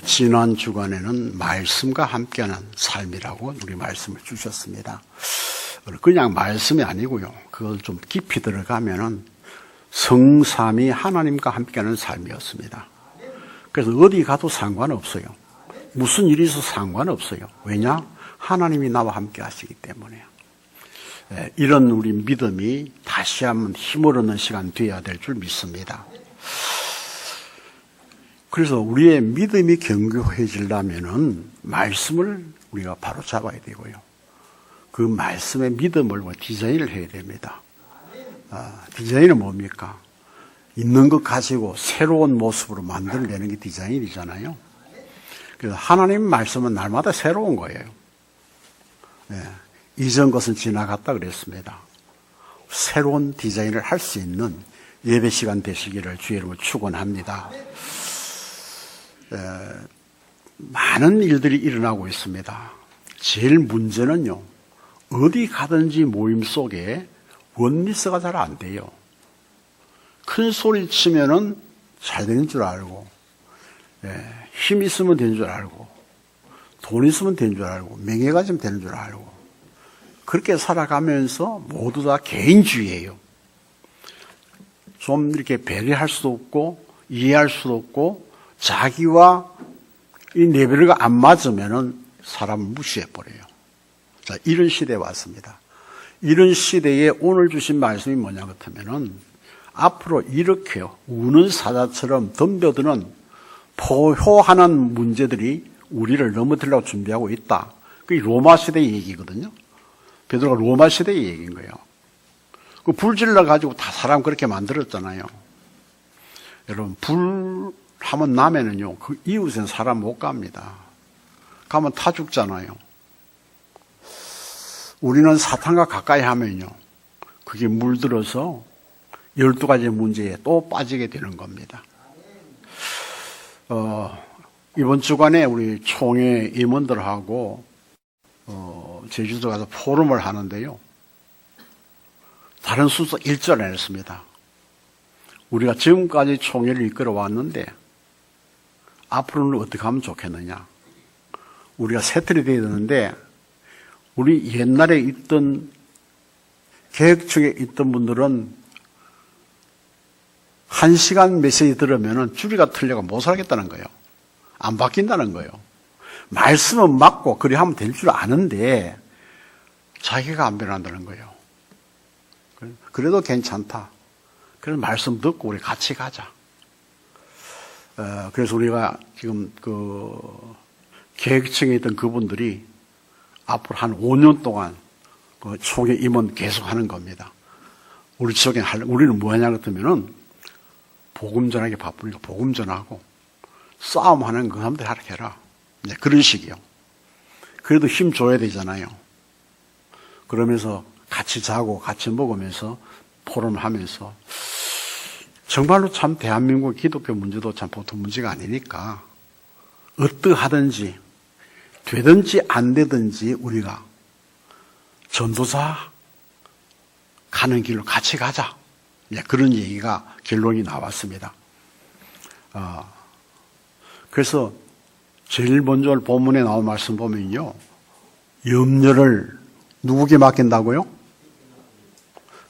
지난 주간에는 말씀과 함께하는 삶이라고 우리 말씀을 주셨습니다. 그냥 말씀이 아니고요. 그걸 좀 깊이 들어가면은 성삼위 하나님과 함께하는 삶이었습니다. 그래서 어디 가도 상관없어요. 무슨 일이 있어도 상관없어요. 왜냐? 하나님이 나와 함께 하시기 때문에요. 이런 우리 믿음이 다시 한번 힘을 얻는 시간 되어야 될 줄 믿습니다. 그래서 우리의 믿음이 견고해지려면은 말씀을 우리가 바로 잡아야 되고요. 그 말씀의 믿음을 디자인을 해야 됩니다. 디자인은 뭡니까? 있는 것 가지고 새로운 모습으로 만들어내는 게 디자인이잖아요. 그래서 하나님 말씀은 날마다 새로운 거예요. 이전 것은 지나갔다 그랬습니다. 새로운 디자인을 할 수 있는 예배 시간 되시기를 주의 이름으로 축원합니다. 많은 일들이 일어나고 있습니다. 제일 문제는요, 어디 가든지 모임 속에 원리스가 잘 안 돼요. 큰 소리 치면은 잘 되는 줄 알고, 힘 있으면 되는 줄 알고, 돈 있으면 되는 줄 알고, 명예가 좀 되는 줄 알고, 그렇게 살아가면서 모두 다 개인주의예요. 좀 이렇게 배려할 수도 없고, 이해할 수도 없고, 자기와 이 레벨이 안 맞으면은 사람을 무시해버려요. 자, 이런 시대에 왔습니다. 이런 시대에 오늘 주신 말씀이 뭐냐 같으면은 앞으로 이렇게요. 우는 사자처럼 덤벼드는 포효하는 문제들이 우리를 넘어뜨리려고 준비하고 있다. 그게 로마 시대의 얘기거든요. 베드로가 로마 시대의 얘기인 거예요. 그 불질러 가지고 다 사람 그렇게 만들었잖아요. 여러분, 불 하면 나면은요, 그 이웃엔 사람 못 갑니다. 가면 타 죽잖아요. 우리는 사탄과 가까이 하면요, 그게 물들어서 12가지 문제에 또 빠지게 되는 겁니다. 이번 주간에 우리 총회 임원들하고, 제주도 가서 포럼을 하는데요. 다른 순서 일절 안 했습니다. 우리가 지금까지 총회를 이끌어 왔는데, 앞으로는 어떻게 하면 좋겠느냐. 우리가 세틀이 되어야 되는데, 우리 옛날에 있던, 계획청에 있던 분들은 1시간 메시지 들으면 줄이가 틀려가 못 살겠다는 거예요. 안 바뀐다는 거예요. 말씀은 맞고, 그리 하면 될 줄 아는데, 자기가 안 변한다는 거예요. 그래도 괜찮다. 그래서 말씀 듣고 우리 같이 가자. 그래서 우리가 지금 계획청에 있던 그분들이 앞으로 한 5년 동안 그 총회 임원 계속 하는 겁니다. 우리 지역에 우리는 뭐 하냐 그러면은 복음 전하기 바쁘니까 복음 전하고 싸움하는 그 사람들 하라 해라. 네, 그런 식이요. 그래도 힘 줘야 되잖아요. 그러면서 같이 자고 같이 먹으면서 포럼을 하면서 정말로 참 대한민국 기독교 문제도 참 보통 문제가 아니니까 어떠하든지 되든지 안 되든지 우리가 전도사 가는 길로 같이 가자. 네, 그런 얘기가 결론이 나왔습니다. 그래서 제일 먼저 본문에 나온 말씀 보면요. 염려를 누구에게 맡긴다고요?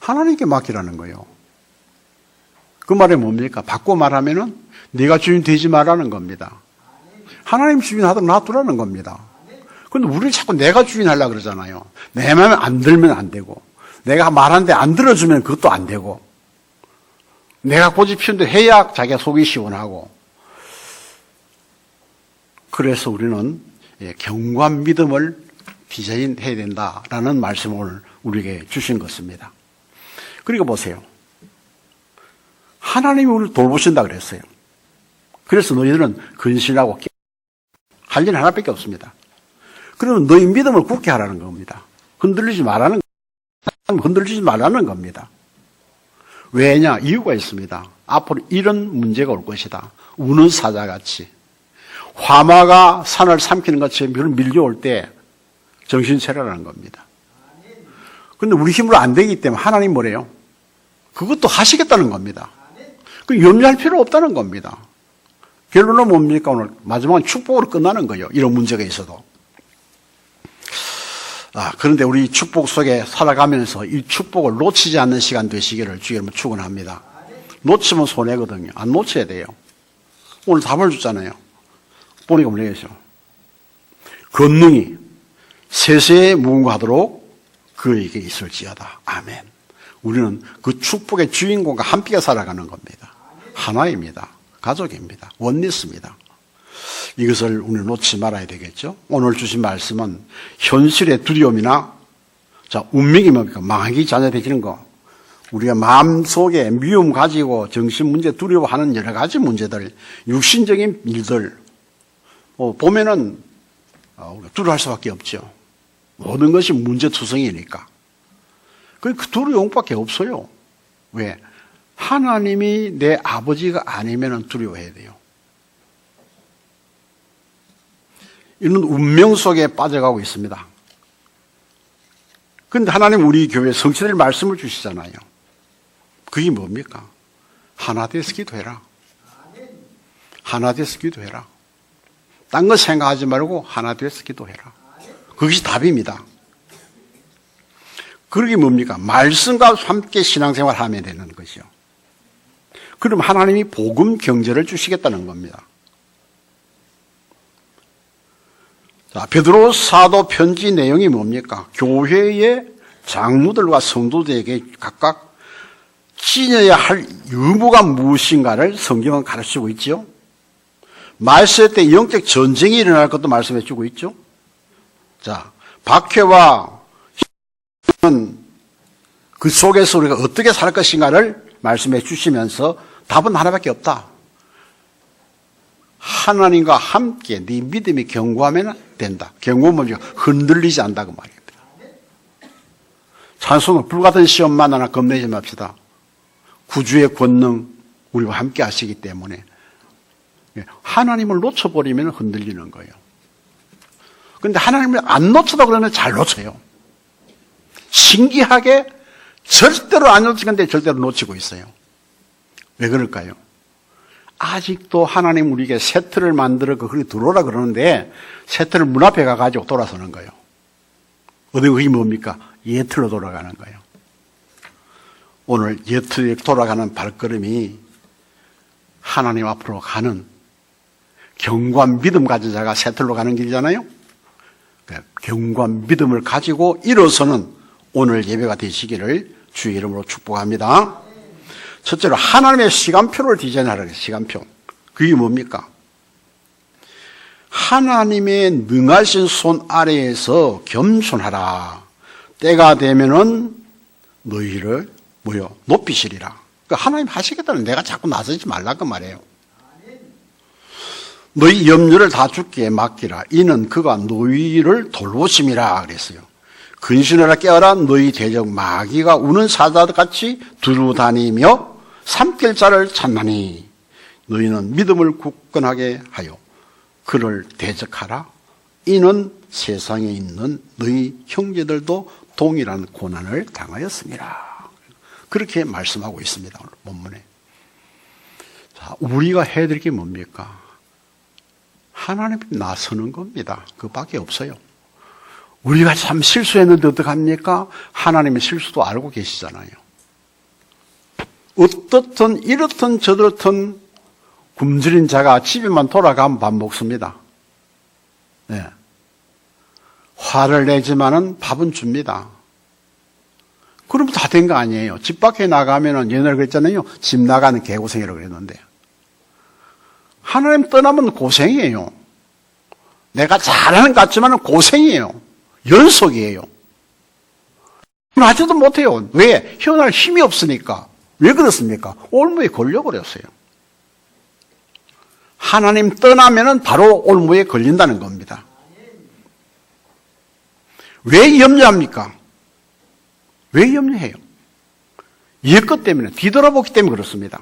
하나님께 맡기라는 거예요. 그 말이 뭡니까? 바꿔 말하면은 네가 주인 되지 말라는 겁니다. 하나님 주인 하도록 놔두라는 겁니다. 그런데 우리는 자꾸 내가 주인 하려고 그러잖아요. 내 마음에 안 들면 안 되고, 내가 말하는데 안 들어주면 그것도 안 되고, 내가 고집 피운데 해야 자기가 속이 시원하고. 그래서 우리는 견고한 믿음을 디자인해야 된다라는 말씀을 우리에게 주신 것입니다. 그리고 보세요. 하나님이 우리를 돌보신다 그랬어요. 그래서 너희들은 근신하고 할 일 하나밖에 없습니다. 그러면 너희 믿음을 굳게 하라는 겁니다. 흔들리지 말라는 겁니다. 왜냐? 이유가 있습니다. 앞으로 이런 문제가 올 것이다. 우는 사자같이. 화마가 산을 삼키는 것처럼 밀려올 때 정신 차려라는 겁니다. 그런데 우리 힘으로 안 되기 때문에 하나님 뭐래요? 그것도 하시겠다는 겁니다. 그 염려할 필요 없다는 겁니다. 결론은 뭡니까? 오늘 마지막은 축복으로 끝나는 거예요. 이런 문제가 있어도. 그런데 우리 축복 속에 살아가면서 이 축복을 놓치지 않는 시간 되시기를 주의 이름으로 축원합니다. 놓치면 손해거든요. 안 놓쳐야 돼요. 오늘 답을 줬잖아요. 보니까 뭐냐죠. 권능이 세세에 무궁하도록 그에게 있을지어다. 아멘. 우리는 그 축복의 주인공과 함께 살아가는 겁니다. 하나입니다. 가족입니다. 원리스입니다. 이것을 우리는 놓지 말아야 되겠죠. 오늘 주신 말씀은 현실의 두려움이나 운명이 뭡니까? 망하기 자녀되지는 거. 우리가 마음속에 미움 가지고 정신문제 두려워하는 여러 가지 문제들, 육신적인 일들 보면은 우리가 두려워할 수밖에 없죠. 모든 것이 문제투성이니까. 그 두려움밖에 없어요. 왜? 하나님이 내 아버지가 아니면 두려워해야 돼요. 이런 운명 속에 빠져가고 있습니다. 그런데 하나님 우리 교회에 성취될 말씀을 주시잖아요. 그게 뭡니까? 하나 돼서 기도해라. 하나 돼서 기도해라. 딴 거 생각하지 말고 하나 돼서 기도해라. 그것이 답입니다. 그게 뭡니까? 말씀과 함께 신앙생활을 하면 되는 것이요. 그럼 하나님이 복음 경제를 주시겠다는 겁니다. 자, 베드로 사도 편지 내용이 뭡니까? 교회의 장로들과 성도들에게 각각 지녀야 할 의무가 무엇인가를 성경은 가르치고 있죠. 말세 때 영적 전쟁이 일어날 것도 말씀해 주고 있죠. 자, 박해와 그 속에서 우리가 어떻게 살 것인가를 말씀해 주시면서 답은 하나밖에 없다. 하나님과 함께 네 믿음이 견고하면 된다. 견고하면 흔들리지 않는다고 말입니다. 찬송은 불같은 시험 만나나 겁내지 맙시다. 구주의 권능 우리와 함께 하시기 때문에 하나님을 놓쳐버리면 흔들리는 거예요. 그런데 하나님을 안 놓쳐다 그러면 잘 놓쳐요. 신기하게 절대로 안 놓치는데 절대로 놓치고 있어요. 왜 그럴까요? 아직도 하나님 우리에게 세트를 만들어 그리 들어오라 그러는데 세트를 문 앞에 가가지고 돌아서는 거예요. 어디 그게 뭡니까? 예틀로 돌아가는 거예요. 오늘 예틀에 돌아가는 발걸음이 하나님 앞으로 가는 견고한 믿음 가진 자가 세틀로 가는 길이잖아요. 견고한 믿음을 가지고 일어서는 오늘 예배가 되시기를 주의 이름으로 축복합니다. 첫째로 하나님의 시간표를 디자인하라는 시간표. 그게 뭡니까? 하나님의 능하신 손 아래에서 겸손하라. 때가 되면은 너희를 높이시리라. 그러니까 하나님 하시겠다는 내가 자꾸 나서지 말라고 말해요. 너희 염려를 다 주께 맡기라. 이는 그가 너희를 돌보심이라 그랬어요. 근신하라 깨어라. 너희 대적 마귀가 우는 사자같이 두루다니며 삼킬 자를 찾나니 너희는 믿음을 굳건하게 하여 그를 대적하라. 이는 세상에 있는 너희 형제들도 동일한 고난을 당하였습니다. 그렇게 말씀하고 있습니다. 오늘 본문에. 자, 우리가 해야 될 게 뭡니까? 하나님 나서는 겁니다. 그밖에 없어요. 우리가 참 실수했는데 어떡합니까? 하나님의 실수도 알고 계시잖아요. 어떻든 이렇든 저렇든 굶주린 자가 집에만 돌아가면 밥 먹습니다. 네. 화를 내지만은 밥은 줍니다. 그럼 다 된 거 아니에요. 집 밖에 나가면은 옛날에 그랬잖아요. 집 나가는 개고생이라고 그랬는데. 하나님 떠나면 고생이에요. 내가 잘하는 것 같지만은 고생이에요. 연속이에요. 하지도 못해요. 왜? 희어날 힘이 없으니까. 왜 그렇습니까? 올무에 걸려버렸어요. 하나님 떠나면은 바로 올무에 걸린다는 겁니다. 왜 염려합니까? 왜 염려해요? 옛 것 때문에, 뒤돌아보기 때문에 그렇습니다.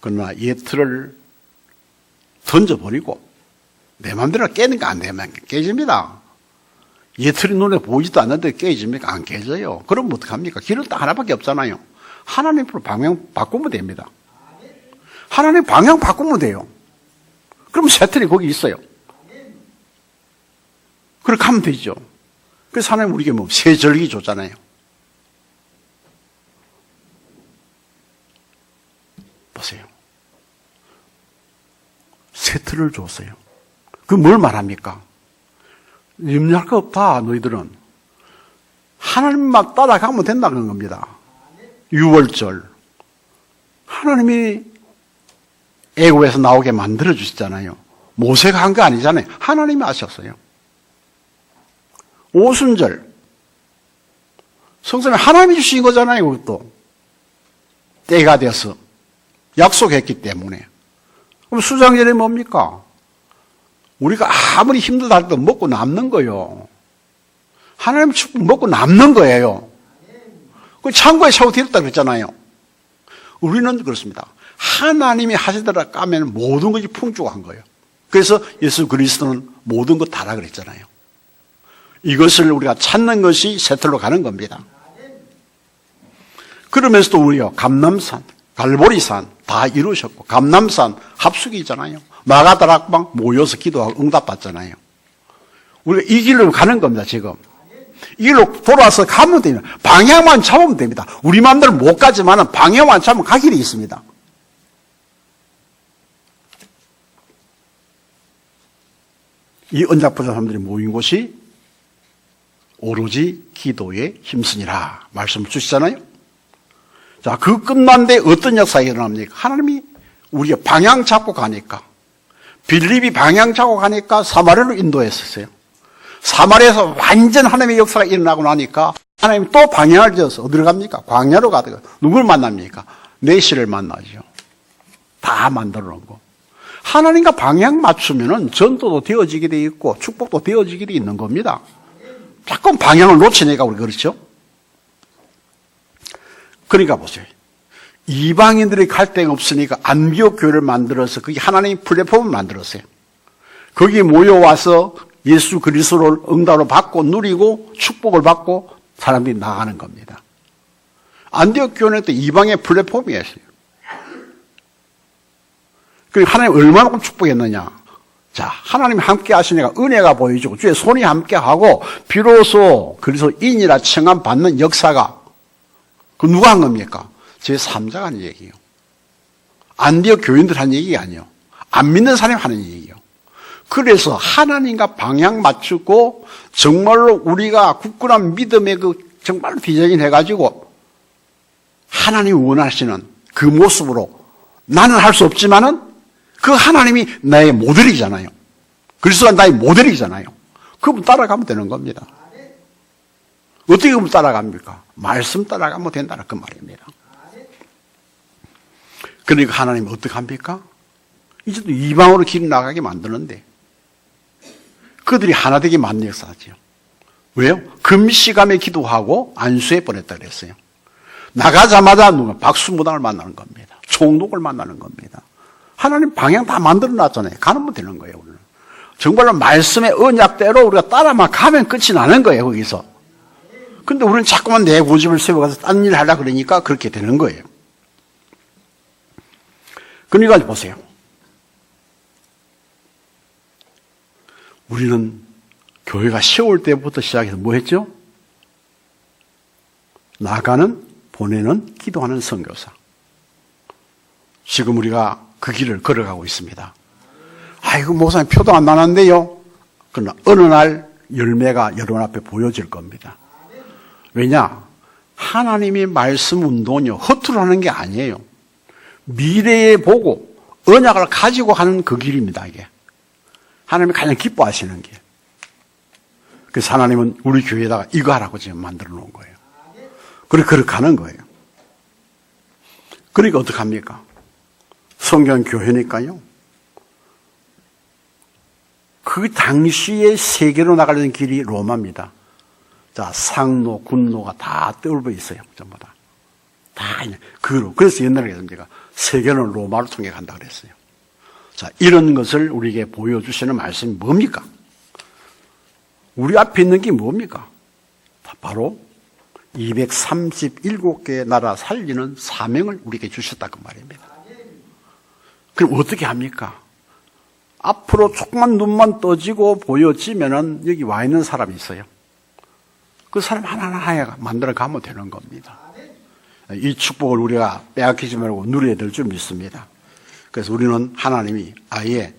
그러나 예틀을 던져버리고 내 마음대로 깨는 거 안 되면 깨집니다. 예틀이 눈에 보이지도 않는데 깨집니까? 안 깨져요. 그럼 어떡합니까? 길은 딱 하나밖에 없잖아요. 하나님으로 방향 바꾸면 됩니다. 하나님 방향 바꾸면 돼요. 그럼 새틀이 거기 있어요. 그렇게 하면 되죠. 그래서 하나님 우리에게 뭐 새절기 줬잖아요. 보세요. 새틀을 줬어요. 그 뭘 말합니까? 염려할 거 없다, 너희들은. 하나님만 따라가면 된다는 겁니다. 유월절. 하나님이 애고에서 나오게 만들어 주셨잖아요. 모세가 한 거 아니잖아요. 하나님이 하셨어요. 오순절. 성삼이 하나님이 주신 거잖아요, 그것도. 때가 돼서. 약속했기 때문에. 그럼 수장절이 뭡니까? 우리가 아무리 힘들다 해도 먹고 남는 거예요. 하나님 축복 먹고 남는 거예요. 그 창고에 차고 들었다 그랬잖아요. 우리는 그렇습니다. 하나님이 하시더라 까면 모든 것이 풍족한 거예요. 그래서 예수 그리스도는 모든 것 다라 그랬잖아요. 이것을 우리가 찾는 것이 새틀로 가는 겁니다. 그러면서도 우리가 감람산, 갈보리산 다 이루셨고 감람산 합숙이잖아요. 마가다락방 모여서 기도하고 응답받잖아요. 우리가 이 길로 가는 겁니다. 지금 이 길로 돌아서 가면 됩니다. 방향만 잡으면 됩니다. 우리 마음대로 못 가지만 방향만 잡으면 갈 길이 있습니다. 이 언약받은 사람들이 모인 곳이 오로지 기도에 힘쓰니라 말씀을 주시잖아요. 자, 그 끝난 데 어떤 역사가 일어납니까? 하나님이 우리가 방향 잡고 가니까, 빌립이 방향 잡고 가니까 사마리아로 인도했었어요. 사마리아에서 완전 하나님의 역사가 일어나고 나니까 하나님이 또 방향을 지어서 어디로 갑니까? 광야로 가다가 누굴 만납니까? 내시를 만나죠. 다 만들어 놓은 거. 하나님과 방향 맞추면은 전도도 되어지게 돼 있고 축복도 되어지게 돼 있는 겁니다. 자꾸 방향을 놓치니까 우리 그렇죠? 그러니까 보세요. 이방인들이 갈 데가 없으니까 안디옥 교회를 만들어서 그게 하나님의 플랫폼을 만들었어요. 거기 모여와서 예수 그리스도를 응답으로 받고 누리고 축복을 받고 사람들이 나가는 겁니다. 안디옥 교회는 또 이방의 플랫폼이었어요. 그리고 하나님 얼마나 축복했느냐. 자, 하나님이 함께 하시니까 은혜가 보여주고 주의 손이 함께하고 비로소 그리스도인이라 칭함 받는 역사가 그 누가 한 겁니까? 제3자가 하는 얘기예요. 안디옥 교인들 하는 얘기가 아니에요. 안 믿는 사람이 하는 얘기예요. 그래서 하나님과 방향 맞추고 정말로 우리가 굳건한 믿음의 그 정말 디자인 해가지고 하나님이 원하시는 그 모습으로 나는 할 수 없지만은 그 하나님이 나의 모델이잖아요. 그리스도가 나의 모델이잖아요. 그분 따라가면 되는 겁니다. 어떻게 그분 따라갑니까? 말씀 따라가면 된다는 그 말입니다. 그러니까 하나님은 어떻게 합니까? 이제 또 이방으로 길 나가게 만드는데 그들이 하나 되게 만든 역사죠. 왜요? 금시감에 기도하고 안수해 보냈다 그랬어요. 나가자마자 누가 박수무당을 만나는 겁니다. 총독을 만나는 겁니다. 하나님 방향 다 만들어 놨잖아요. 가면 되는 거예요. 우리는. 정말로 말씀의 언약대로 우리가 따라만 가면 끝이 나는 거예요. 거기서. 근데 우리는 자꾸만 내 고집을 세워가서 딴 일을 하려고 그러니까 그렇게 되는 거예요. 그러니까 보세요. 우리는 교회가 세울 때부터 시작해서 뭐 했죠? 나가는, 보내는, 기도하는 선교사. 지금 우리가 그 길을 걸어가고 있습니다. 아이고, 목사님 표도 안 나는데요. 그러나 어느 날 열매가 여러분 앞에 보여질 겁니다. 왜냐? 하나님의 말씀 운동은요, 허투루 하는 게 아니에요. 미래에 보고 언약을 가지고 가는 그 길입니다, 이게. 하나님이 가장 기뻐하시는 길. 그래서 하나님은 우리 교회에다가 이거 하라고 지금 만들어 놓은 거예요. 그렇게 가는 거예요. 그러니까 어떡합니까? 성경교회니까요. 그 당시에 세계로 나가려는 길이 로마입니다. 자, 상로, 군로가 다 떠올려 있어요. 전부 다. 그래서 옛날에 제가 세계는 로마로 통해 간다 그랬어요. 자, 이런 것을 우리에게 보여주시는 말씀이 뭡니까? 우리 앞에 있는 게 뭡니까? 바로 237개의 나라 살리는 사명을 우리에게 주셨다 그 말입니다. 그럼 어떻게 합니까? 앞으로 조금만 눈만 떠지고 보여지면은 여기 와 있는 사람이 있어요. 그 사람 하나하나 만들어 가면 되는 겁니다. 이 축복을 우리가 빼앗기지 말고 누려야 될 줄 믿습니다. 그래서 우리는 하나님이 아예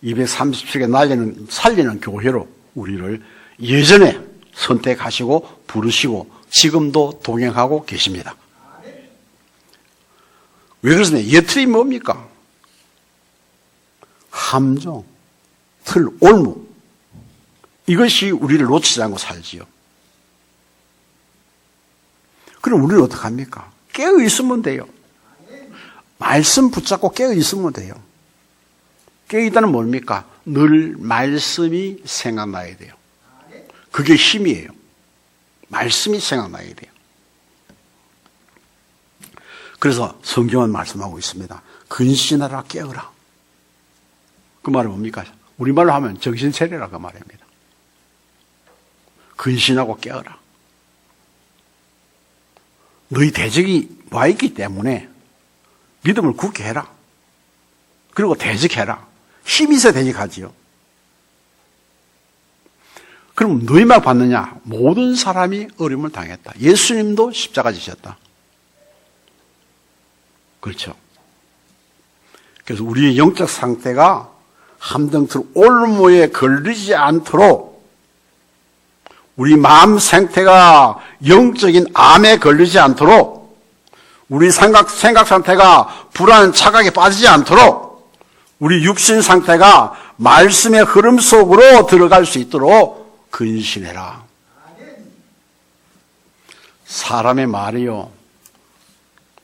237개 살리는 교회로 우리를 예전에 선택하시고 부르시고 지금도 동행하고 계십니다. 왜 그러냐? 예틀이 뭡니까? 함정, 틀, 올무. 이것이 우리를 놓치지 않고 살지요. 그럼 우리는 어떡합니까? 깨어 있으면 돼요. 말씀 붙잡고 깨어 있으면 돼요. 깨어 있다는 뭡니까? 늘 말씀이 생각나야 돼요. 그게 힘이에요. 말씀이 생각나야 돼요. 그래서 성경은 말씀하고 있습니다. 근신하라 깨어라. 그 말은 뭡니까? 우리말로 하면 정신 차리라 그 말입니다. 근신하고 깨어라. 너희 대적이 와 있기 때문에 믿음을 굳게 해라. 그리고 대적해라. 힘이 있어야 대적하지요. 그럼 너희만 받느냐? 모든 사람이 어려움을 당했다. 예수님도 십자가 지셨다. 그렇죠. 그래서 우리의 영적 상태가 함정틀 올무에 걸리지 않도록 우리 마음 상태가 영적인 암에 걸리지 않도록 우리 생각 상태가 불안 착각에 빠지지 않도록 우리 육신 상태가 말씀의 흐름 속으로 들어갈 수 있도록 근신해라. 사람의 말이요.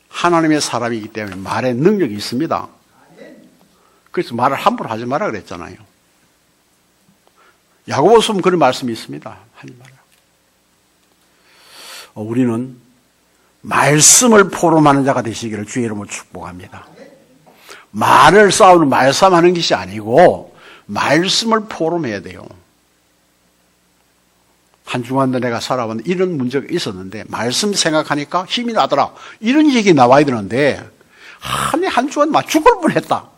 하나님의 사람이기 때문에 말의 능력이 있습니다. 그래서 말을 함부로 하지 마라 그랬잖아요. 야고보서 그런 말씀이 있습니다. 하지 마라. 우리는 말씀을 포럼하는 자가 되시기를 주의 이름으로 축복합니다. 말을 싸우는 말싸움하는 것이 아니고 말씀을 포럼해야 돼요. 한 주간도 내가 살아봤는데 이런 문제가 있었는데 말씀 생각하니까 힘이 나더라. 이런 얘기 나와야 되는데 한 주간 막 죽을 뻔했다.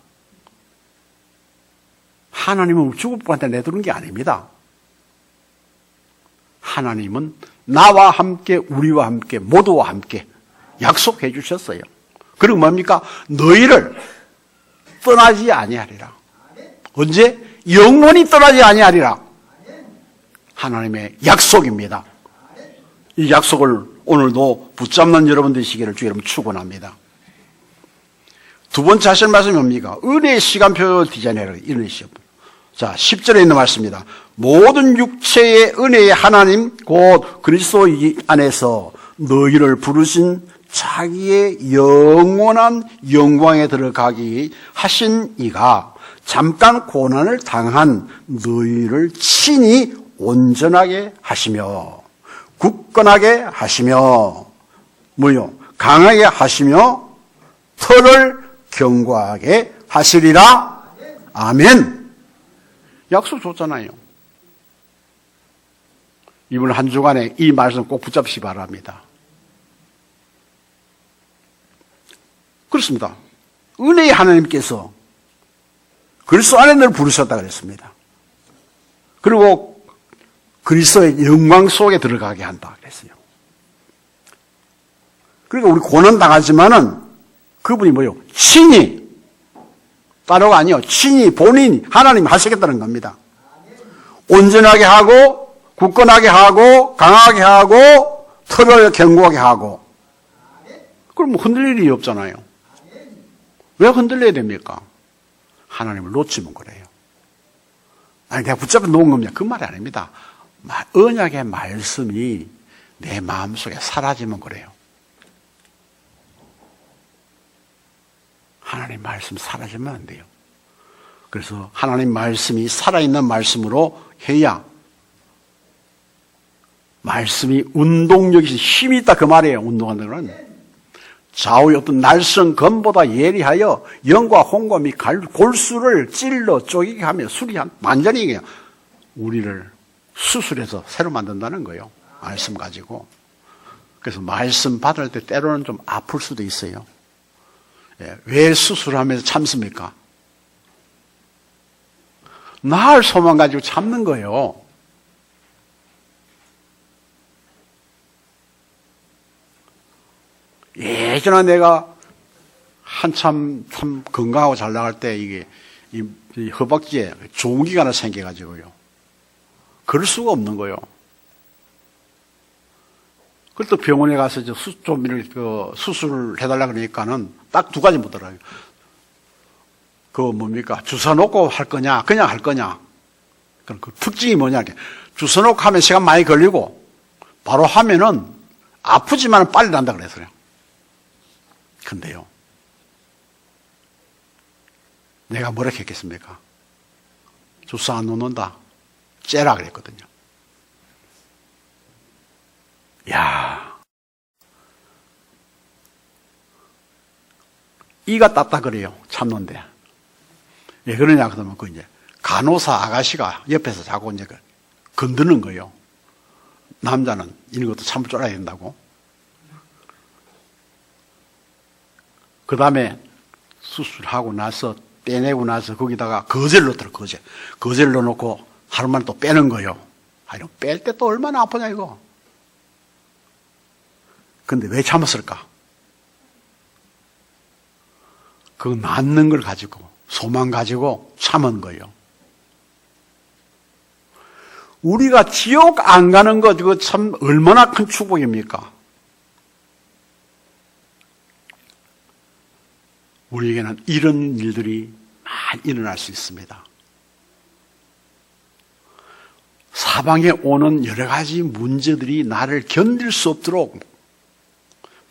하나님은 죽을 뻔한테 내두는 게 아닙니다. 하나님은 나와 함께 우리와 함께 모두와 함께 약속해 주셨어요. 그리고 뭡니까? 너희를 떠나지 아니하리라. 언제? 영원히 떠나지 아니하리라. 하나님의 약속입니다. 이 약속을 오늘도 붙잡는 여러분 되시기를 주의 이름으로 축원합니다. 두 번째 하실 말씀이 뭡니까? 은혜의 시간표 디자인해라. 은혜의 시간표. 자, 10절에 있는 말씀입니다. 모든 육체의 은혜의 하나님 곧 그리스도 안에서 너희를 부르신 자기의 영원한 영광에 들어가기 하신 이가 잠깐 고난을 당한 너희를 친히 온전하게 하시며 굳건하게 하시며 강하게 하시며 털을 견고하게 하시리라. 아멘. 약속 줬잖아요. 이번 한 주간에 이 말씀 꼭 붙잡으시기 바랍니다. 그렇습니다. 은혜의 하나님께서 그리스도 안에 늘 부르셨다 그랬습니다. 그리고 그리스도의 영광 속에 들어가게 한다 그랬어요. 그러니까 우리 고난 당하지만은 그분이 뭐요? 친히 따로가 아니요. 친히 본인이 하나님 하시겠다는 겁니다. 온전하게 하고 굳건하게 하고 강하게 하고 털을 견고하게 하고. 그럼 흔들릴 일이 없잖아요. 왜 흔들려야 됩니까? 하나님을 놓치면 그래요. 아니 내가 붙잡아 놓은 겁니다. 그 말이 아닙니다. 언약의 말씀이 내 마음속에 사라지면 그래요. 하나님 말씀 사라지면 안 돼요. 그래서 하나님 말씀이 살아있는 말씀으로 해야 말씀이 운동력이 힘이 있다 그 말이에요. 운동하는 건 좌우의 어떤 날선 검보다 예리하여 영과 홍과 및 골수를 찔러 쪼개게 하며 수리한 완전히 그냥 우리를 수술해서 새로 만든다는 거예요. 말씀 가지고. 그래서 말씀 받을 때 때로는 좀 아플 수도 있어요. 왜 수술하면서 참습니까? 나을 소망 가지고 참는 거예요. 예전에 내가 한참 참 건강하고 잘 나갈 때 이게 이 허벅지에 종기가 하나 생겨가지고요. 그럴 수가 없는 거예요. 그래도 병원에 가서 좀 수술을 해달라 그러니까는 딱 두 가지 묻더라고요. 그거 뭡니까? 주사 놓고 할 거냐, 그냥 할 거냐. 그 특징이 뭐냐. 주사 놓고 하면 시간 많이 걸리고, 바로 하면은 아프지만 빨리 난다 그랬어요. 근데요, 내가 뭐라 했겠습니까? 주사 안 놓는다. 째라 그랬거든요. 야, 이가 따따그래요. 참는데. 왜 그러냐 그러면 그 이제 간호사 아가씨가 옆에서 자꾸 이제 건드는 거예요. 남자는 이런 것도 참을 줄 알아야 된다고. 그 다음에 수술하고 나서 떼내고 나서 거기다가 거제를 넣더라. 거제를 넣어놓고 하루만 또 빼는 거예요. 아니, 뺄 때 또 얼마나 아프냐 이거. 근데 왜 참았을까? 그 낫는 걸 가지고, 소망 가지고 참은 거예요. 우리가 지옥 안 가는 거, 이거 참 얼마나 큰 축복입니까? 우리에게는 이런 일들이 많이 일어날 수 있습니다. 사방에 오는 여러 가지 문제들이 나를 견딜 수 없도록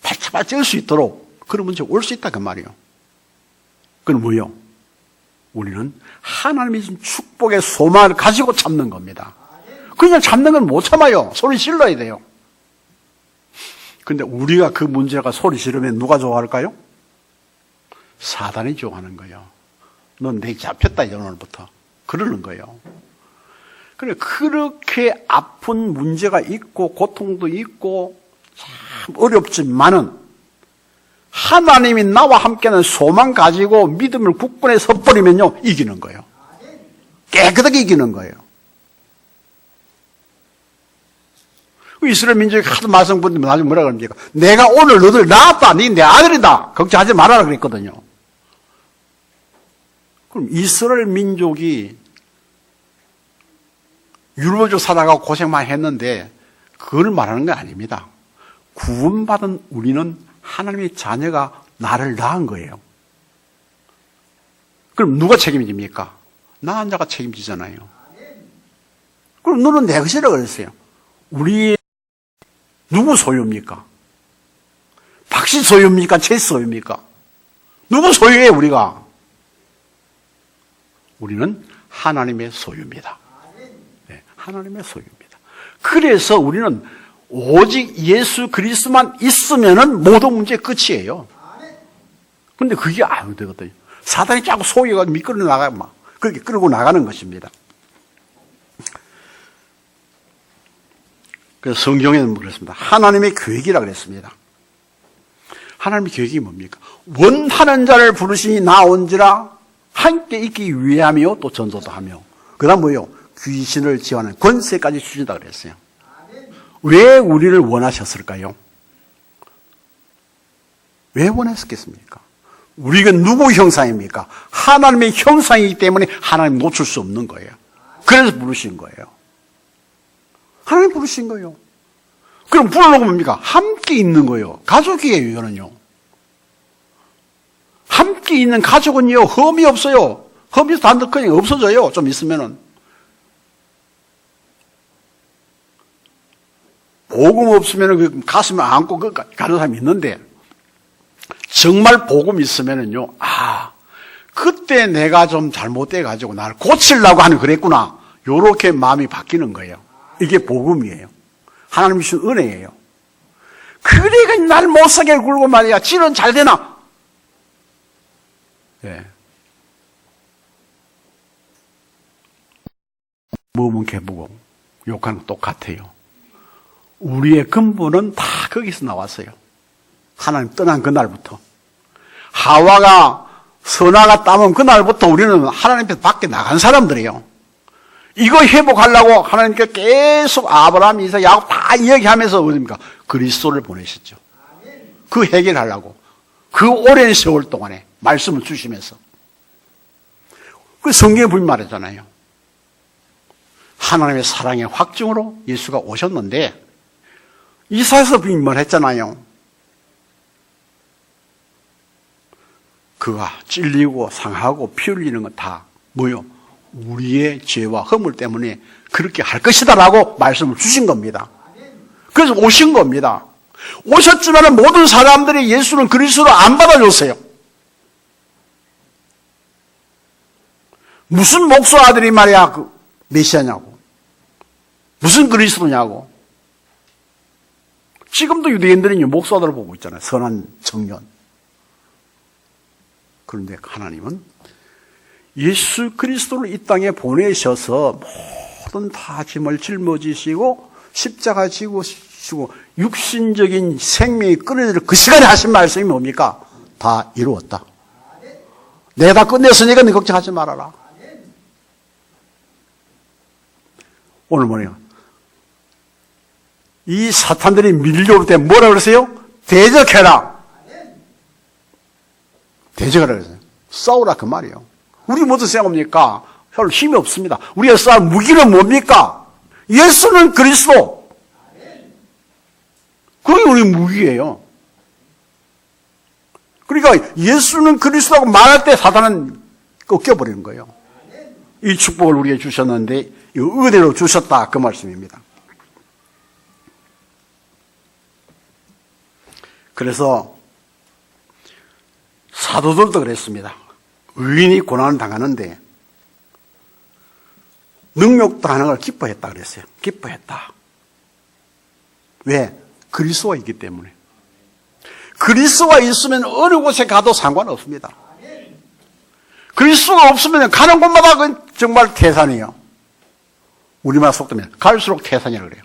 발차발 찔 수 있도록 그런 문제가 올 수 있다 그 말이에요. 그건 뭐예요? 우리는 하나님이 준 축복의 소망을 가지고 참는 겁니다. 그냥 참는 건 못 참아요. 소리 질러야 돼요. 근데 우리가 그 문제가 소리 지르면 누가 좋아할까요? 사단이 좋아하는 거예요. 넌 내 잡혔다 오늘부터 그러는 거예요. 그래, 그렇게 아픈 문제가 있고 고통도 있고 참 어렵지만은 하나님이 나와 함께하는 소망 가지고 믿음을 국분에 섰버리면요 이기는 거예요. 깨끗하게 이기는 거예요. 이스라엘 민족이 하도 말썽부리면 나중에 뭐라 그럽니까? 내가 오늘 너들 낳았다. 네 내 아들이다. 걱정하지 말아라 그랬거든요. 그럼 이스라엘 민족이 율법적 살아가고 고생 많이 했는데 그걸 말하는 건 아닙니다. 구원받은 우리는 하나님의 자녀가 나를 낳은 거예요. 그럼 누가 책임집니까? 낳은 자가 책임지잖아요. 그럼 너는 내 것이라 그랬어요. 우리 누구 소유입니까? 박씨 소유입니까? 제 소유입니까? 누구 소유예요 우리가? 우리는 하나님의 소유입니다. 네, 하나님의 소유입니다. 그래서 우리는 오직 예수 그리스도만 있으면은 모든 문제 끝이에요. 근데 그게 안 되거든요. 사단이 자꾸 속여가지고 미끌어 나가고 막 그렇게 끌고 나가는 것입니다. 그래서 성경에는 그랬습니다. 하나님의 계획이라 그랬습니다. 하나님의 계획이 뭡니까? 원하는 자를 부르시니 나온지라 함께 있기 위함이요 또 전도도 하며 그 다음 뭐예요? 귀신을 지어하는 권세까지 주신다 그랬어요. 왜 우리를 원하셨을까요? 왜 원했겠습니까? 우리가 누구 형상입니까? 하나님의 형상이기 때문에 하나님 놓칠 수 없는 거예요. 그래서 부르신 거예요. 하나님 부르신 거예요. 그럼 부르려고 뭡니까? 함께 있는 거예요. 가족이에요, 이거는요. 함께 있는 가족은요, 흠이 없어요. 흠이 단독하니 없어져요. 좀 있으면은. 복음 없으면은 그 가슴에 안고 가는 사람이 있는데, 정말 복음 있으면은요, 그때 내가 좀 잘못돼가지고 나를 고치려고 하는 그랬구나. 요렇게 마음이 바뀌는 거예요. 이게 복음이에요. 하나님 주신 은혜예요. 그래가 날 못사게 굴고 말이야. 지는 잘 되나? 예. 몸은 개보고 욕하는 거 똑같아요. 우리의 근본은 다 거기서 나왔어요. 하나님 떠난 그날부터. 하와가 선악가 따면 그날부터 우리는 하나님 앞에 밖에 나간 사람들이에요. 이거 회복하려고 하나님께 계속 아브라함, 이삭, 야곱 다 이야기하면서 어딥니까? 그리스도를 보내셨죠. 그 해결하려고. 그 오랜 세월 동안에 말씀을 주시면서. 그 성경에 분명히 말했잖아요. 하나님의 사랑의 확증으로 예수가 오셨는데 이사야서 분명히 말했잖아요. 그가 찔리고 상하고 피 흘리는 건 다 뭐요? 우리의 죄와 허물 때문에 그렇게 할 것이다라고 말씀을 주신 겁니다. 그래서 오신 겁니다. 오셨지만 모든 사람들이 예수는 그리스도로 안 받아줬어요. 무슨 목수 아들이 말이야 그 메시아냐고, 무슨 그리스도냐고. 지금도 유대인들이 목수 아들을 보고 있잖아요. 선한 청년. 그런데 하나님은 예수 그리스도를 이 땅에 보내셔서 모든 다 짐을 짊어지시고 십자가 지고 육신적인 생명이 끊어질 그 시간에 하신 말씀이 뭡니까? 다 이루었다. 내가 다 끝냈으니까 네 걱정하지 말아라. 오늘 뭐냐? 이 사탄들이 밀려올 때 뭐라 그러세요? 대적해라. 대적하라 그랬어요. 싸우라 그 말이에요. 우리 모두 싸웁니까? 별로 힘이 없습니다. 우리가 싸울 무기는 뭡니까? 예수는 그리스도. 그게 우리 무기예요. 그러니까 예수는 그리스도라고 말할 때 사단은 꺾여버리는 거예요. 이 축복을 우리에게 주셨는데 이 은혜로 주셨다 그 말씀입니다. 그래서 사도들도 그랬습니다. 의인이 고난을 당하는데 능욕당하는 걸 기뻐했다 그랬어요. 기뻐했다. 왜? 그리스도가 있기 때문에. 그리스도가 있으면 어느 곳에 가도 상관없습니다. 그리스도가 없으면 가는 곳마다 정말 태산이에요. 우리말 속도면 갈수록 태산이라고 그래요.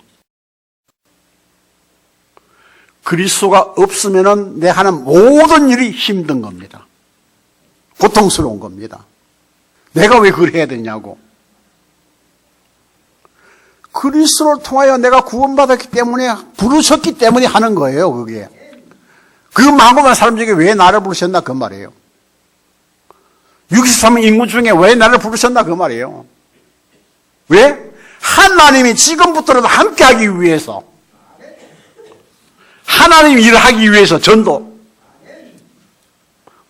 그리스도가 없으면 내 하는 모든 일이 힘든 겁니다. 고통스러운 겁니다. 내가 왜 그걸 해야 되냐고. 그리스도를 통하여 내가 구원받았기 때문에, 부르셨기 때문에 하는 거예요, 그게. 그 많은 사람 중에 왜 나를 부르셨나 그 말이에요. 63명 인구 중에 왜 나를 부르셨나 그 말이에요. 왜? 하나님이 지금부터라도 함께하기 위해서, 하나님 일을 하기 위해서 전도.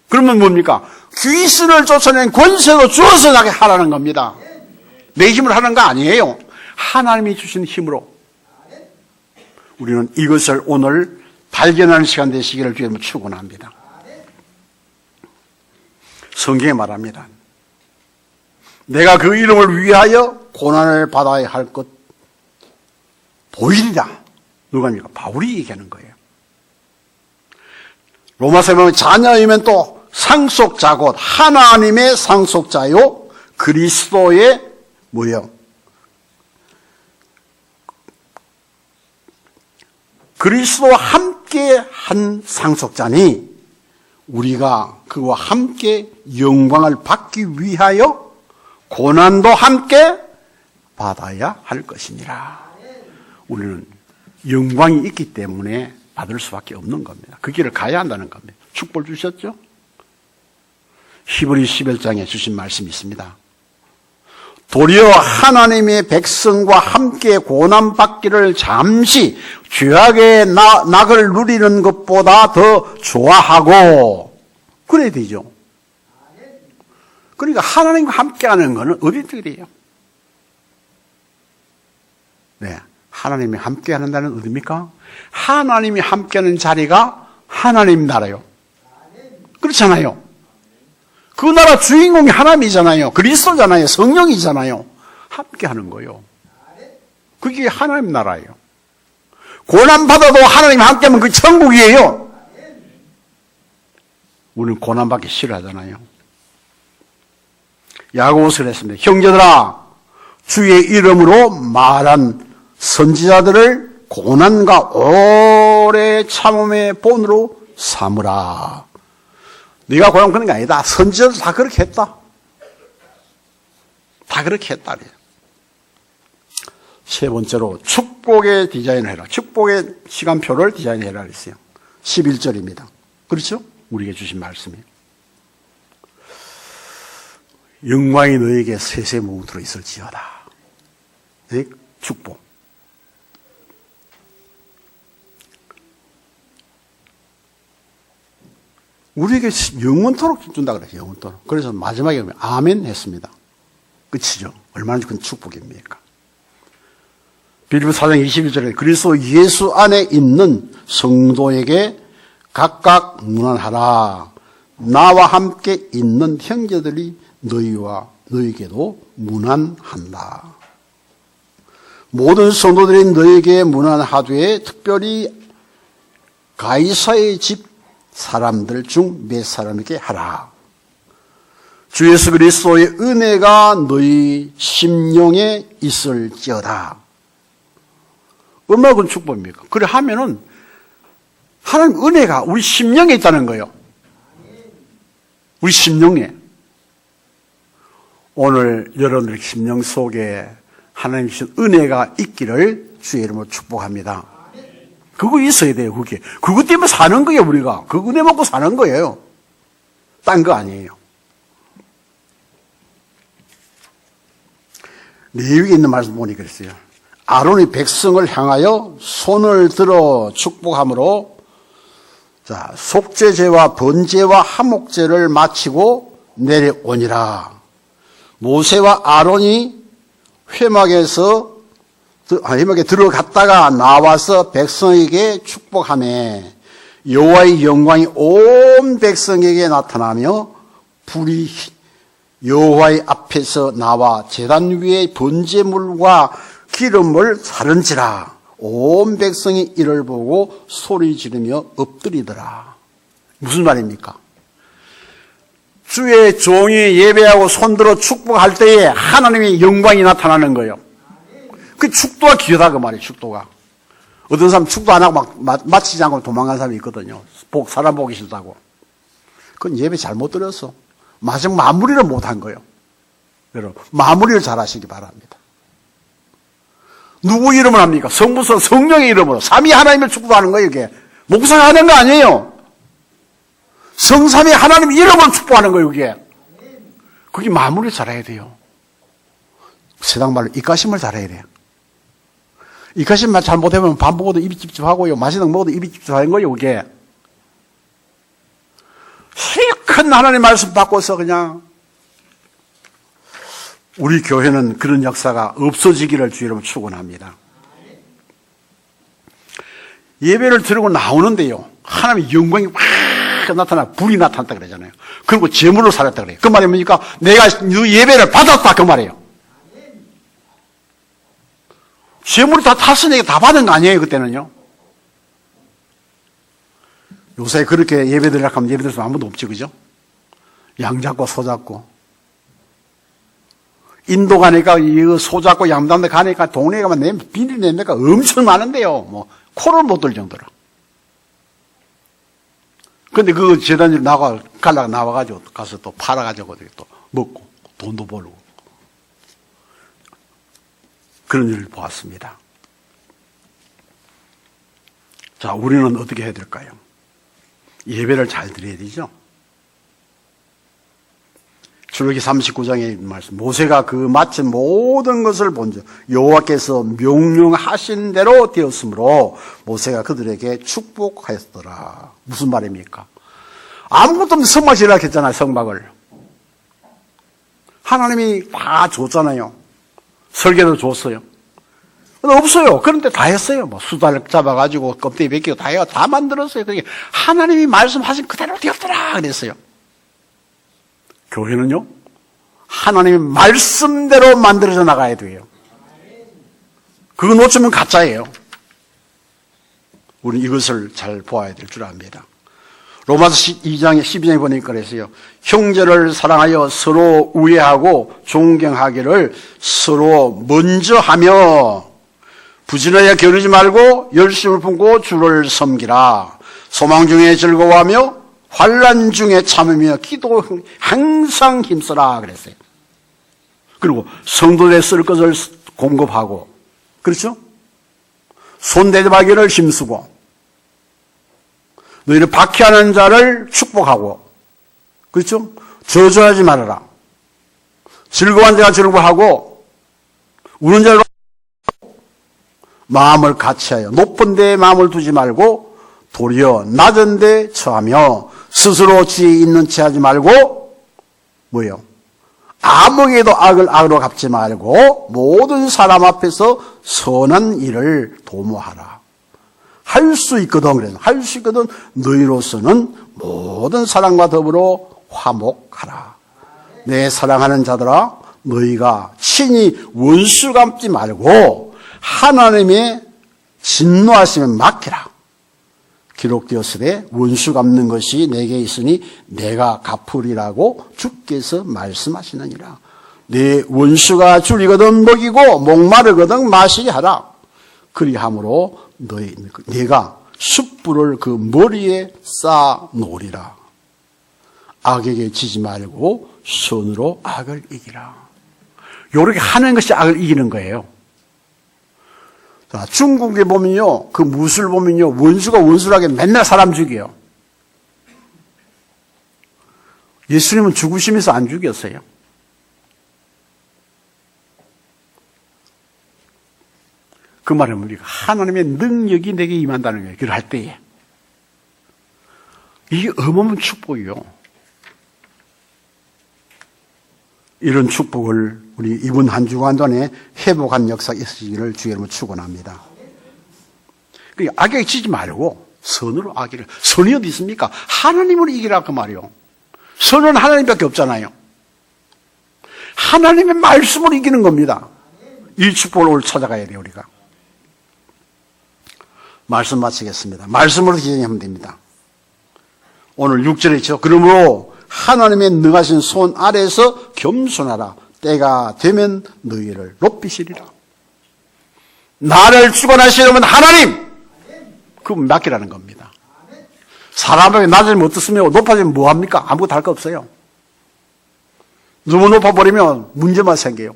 그러면 뭡니까? 귀신을 쫓아낸 권세도 주어서 나게 하라는 겁니다. 내 힘을 하는 거 아니에요. 하나님이 주신 힘으로. 우리는 이것을 오늘 발견하는 시간 되시기를 주님을 축원합니다. 성경에 말합니다. 내가 그 이름을 위하여 고난을 받아야 할 것 보이리라. 누가입니까? 바울이 얘기하는 거예요. 로마서에 보면 자녀이면 또 상속자 곧 하나님의 상속자요 그리스도의 뭐요? 그리스도와 함께 한 상속자니 우리가 그와 함께 영광을 받기 위하여 고난도 함께 받아야 할 것이니라. 우리는 영광이 있기 때문에 받을 수밖에 없는 겁니다. 그 길을 가야 한다는 겁니다. 축복을 주셨죠? 히브리 11장에 주신 말씀이 있습니다. 도리어 하나님의 백성과 함께 고난받기를 잠시 죄악의 낙을 누리는 것보다 더 좋아하고 그래야 되죠. 그러니까 하나님과 함께하는 것은 어디들이에요? 네, 하나님이 함께하는 날은 어디입니까? 하나님이 함께하는 자리가 하나님 나라요. 그렇잖아요. 그 나라 주인공이 하나님이잖아요. 그리스도잖아요. 성령이잖아요. 함께하는 거예요. 그게 하나님 나라예요. 고난받아도 하나님 함께하면 그게 천국이에요. 우리는 고난받기 싫어하잖아요. 야고보서 그랬습니다. 형제들아, 주의 이름으로 말한 선지자들을 고난과 오래 참음의 본으로 삼으라. 네가 고난 그런 게 아니다. 선지자도 다 그렇게 했다. 다 그렇게 했다. 세 번째로 축복의 디자인을 해라. 축복의 시간표를 디자인해라 그랬어요. 11절입니다. 그렇죠? 우리에게 주신 말씀이에요. 영광이 너에게 세세 뭉들어 있을지어다. 네? 축복. 우리에게 영원토록 준다 그래요. 영원토록. 그래서 마지막에 아멘 했습니다. 끝이죠. 얼마나 큰 축복입니까? 빌립보 4장 21절에 그리스도 예수 안에 있는 성도에게 각각 문안하라. 나와 함께 있는 형제들이 너희에게도 문안한다. 모든 성도들이 너에게 문안하되 특별히 가이사의 집 사람들 중 몇 사람에게 하라. 주 예수 그리스도의 은혜가 너희 심령에 있을지어다. 얼마나 큰 축복입니까? 그래 하면은 하나님 은혜가 우리 심령에 있다는 거예요. 우리 심령에. 오늘 여러분들 심령 속에 하나님 주신 은혜가 있기를 주의 이름으로 축복합니다. 그거 있어야 돼요, 그게. 그것 때문에 사는 거예요, 우리가. 그 은혜 먹고 사는 거예요. 딴 거 아니에요. 레위기에 있는 말씀 보니 그랬어요. 아론이 백성을 향하여 손을 들어 축복함으로 자, 속죄제와 번제와 화목제를 마치고 내려오니라. 모세와 아론이 회막에 들어갔다가 나와서 백성에게 축복하며 여호와의 영광이 온 백성에게 나타나며 불이 여호와의 앞에서 나와 제단 위에 번제물과 기름을 사른지라. 온 백성이 이를 보고 소리 지르며 엎드리더라. 무슨 말입니까? 주의 종이 예배하고 손들어 축복할 때에 하나님의 영광이 나타나는 거예요. 그 축도가 귀하다 그 말이에요. 축도가. 어떤 사람 축도 안 하고 막 마치지 않고 도망간 사람이 있거든요. 사람 보기 싫다고. 그건 예배 잘못 드렸어. 마지막 마무리를 못한 거예요. 여러분 마무리를 잘 하시기 바랍니다. 누구 이름을 합니까? 성부서 성령의 이름으로 삼위 하나님을 축복하는 거예요. 이게 목사가 하는 거 아니에요. 성삼위 하나님 이름을 축복하는 거예요. 이게 그게 마무리를 잘해야 돼요. 세상 말로 입가심을 잘해야 돼요. 입가심만 잘못하면 밥 먹어도 입이 찝찝하고요. 맛있는 거 먹어도 입이 찝찝한 거예요. 이게 큰 하나님 말씀 받고서 그냥 우리 교회는 그런 역사가 없어지기를 주의 이름으로 축원합니다. 예배를 드리고 나오는데요. 하나님의 영광이 확 나타나 불이 나타났다 그러잖아요. 그리고 제물로 살았다 그래요. 그 말이 뭡니까? 내가 예배를 받았다 그 말이에요. 제물이 다 탔으니까 다 받은 거 아니에요 그때는요. 요새 그렇게 예배 드리려고 하면 예배 드릴 수 아무도 없지 그죠? 양 잡고 소 잡고 인도 가니까 소 잡고 양 잡는 데 가니까 동네에 가면 비닐 냄새가 엄청 많은데요. 뭐 코를 못 들 정도로. 근데 그 재단지로 나와가지고 가서 또 팔아가지고 또 먹고 돈도 벌고 그런 일을 보았습니다. 자, 우리는 어떻게 해야 될까요? 예배를 잘 드려야 되죠. 출애굽기 39장의 말씀, 모세가 그 마친 모든 것을 본즉 여호와께서 명령하신 대로 되었으므로 모세가 그들에게 축복하였더라. 무슨 말입니까? 아무것도 없는 성막 지으라고 했잖아요. 성막을 하나님이 다 줬잖아요. 설계도 줬어요. 없어요. 그런데 다 했어요. 뭐 수달 잡아가지고 껍데기 벗기고 다 해요. 다 만들었어요. 그게 하나님이 말씀하신 그대로 되었더라 그랬어요. 교회는요, 하나님의 말씀대로 만들어져 나가야 돼요. 그거 놓치면 가짜예요. 우리는 이것을 잘 보아야 될 줄 압니다. 로마서 2장 12장에 보니까 그랬어요. 형제를 사랑하여 서로 우애하고 존경하기를 서로 먼저 하며 부진하여 겨루지 말고 열심을 품고 주를 섬기라. 소망 중에 즐거워하며 환난 중에 참으며 기도 항상 힘써라 그랬어요. 그리고 성도들의 쓸 것을 공급하고 그렇죠? 손대지 말기를 힘쓰고, 너희는 박해하는 자를 축복하고, 그렇죠? 저주하지 말아라. 즐거운 자가 즐거워하고, 우는 자를 마음을 같이하여 높은 데에 마음을 두지 말고 도리어 낮은 데 처하며 스스로 지혜 있는 채 하지 말고 뭐요? 아무에게도 악을 악으로 갚지 말고 모든 사람 앞에서 선한 일을 도모하라. 할 수 있거든. 그래서 할 수 있거든. 너희로서는 모든 사람과 더불어 화목하라. 내 사랑하는 자들아, 너희가 친히 원수 갚지 말고 하나님의 진노하심에 맡기라. 기록되었으되 원수 갚는 것이 내게 있으니 내가 갚으리라고 주께서 말씀하시느니라. 내 원수가 줄이거든 먹이고 목마르거든 마시게 하라. 그리함으로 내가 숯불을 그 머리에 쌓아 놓으리라. 악에게 지지 말고 선으로 악을 이기라. 이렇게 하는 것이 악을 이기는 거예요. 자, 중국에 보면요, 그 무술 보면요, 원수가 원수라게 맨날 사람 죽여요. 예수님은 죽으시면서 안 죽였어요. 그 말은 우리가 하나님의 능력이 내게 임한다는 거예요. 그걸 할 때에. 이게 어마어마한 축복이요. 이런 축복을 우리 이번 한 주간 동안에 회복한 역사가 있으시기를 주의 이름으로 축원합니다. 그러니까 악에게 지지 말고 선으로 악을. 선이 어디 있습니까? 하나님으로 이기라 그 말이요. 선은 하나님밖에 없잖아요. 하나님의 말씀으로 이기는 겁니다. 이 축복을 오늘 찾아가야 돼요, 우리가. 말씀 마치겠습니다. 말씀으로 기억하면 됩니다. 오늘 6절에 있죠. 그러므로 하나님의 능하신 손 아래에서 겸손하라. 때가 되면 너희를 높이시리라. 나를 주관하시려면 하나님! 그건 맡기라는 겁니다. 사람에게 낮아지면 어떻습니까? 높아지면 뭐합니까? 아무것도 할 거 없어요. 너무 높아버리면 문제만 생겨요.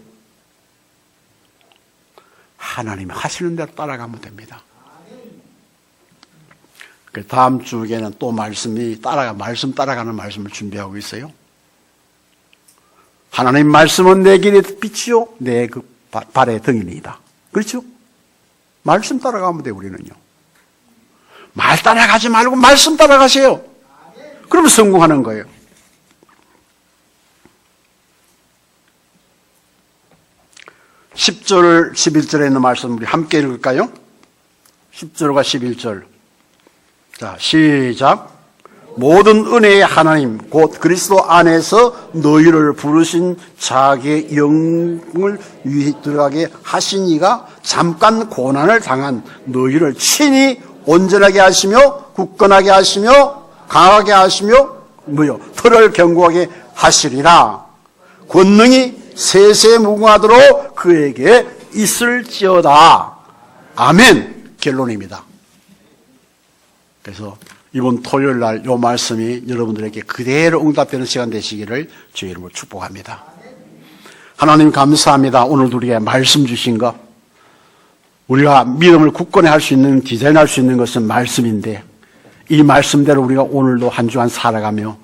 하나님이 하시는 대로 따라가면 됩니다. 다음 주에는 또 말씀 따라가는 말씀을 준비하고 있어요. 하나님 말씀은 내 길의 빛이요, 내 그 발의 등이니이다. 그렇죠? 말씀 따라가면 돼요, 우리는요. 말 따라가지 말고 말씀 따라가세요. 그러면 성공하는 거예요. (10절) (11절에) 있는 말씀 우리 함께 읽을까요? 10절과 11절. 자, 시작. 모든 은혜의 하나님 곧 그리스도 안에서 너희를 부르신 자기의 영을 위해 들어가게 하신 이가 잠깐 고난을 당한 너희를 친히 온전하게 하시며 굳건하게 하시며 강하게 하시며 털을 견고하게 하시리라. 권능이 세세무궁하도록 그에게 있을지어다. 아멘. 결론입니다. 그래서 이번 토요일 날 이 말씀이 여러분들에게 그대로 응답되는 시간 되시기를 주의 이름으로 축복합니다. 하나님 감사합니다. 오늘도 우리에게 말씀 주신 것, 우리가 믿음을 굳건히 할 수 있는, 디자인할 수 있는 것은 말씀인데 이 말씀대로 우리가 오늘도 한 주간 살아가며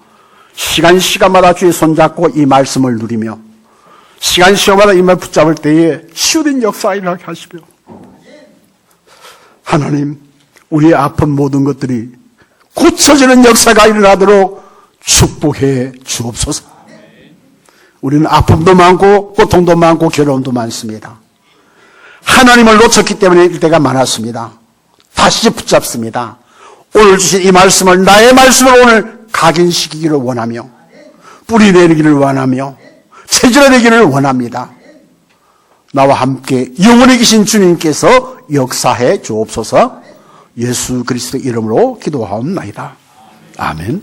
시간마다 주의 손잡고 이 말씀을 누리며 시간마다 이 말 붙잡을 때에 치유된 역사가 일어나게 하시며 하나님 우리의 아픈 모든 것들이 고쳐지는 역사가 일어나도록 축복해 주옵소서. 우리는 아픔도 많고 고통도 많고 괴로움도 많습니다. 하나님을 놓쳤기 때문에 이때가 많았습니다. 다시 붙잡습니다. 오늘 주신 이 말씀을 나의 말씀을 오늘 각인시키기를 원하며 뿌리 내리기를 원하며 체질화되기를 원합니다. 나와 함께 영원히 계신 주님께서 역사해 주옵소서. 예수 그리스도의 이름으로 기도하옵나이다. 아멘.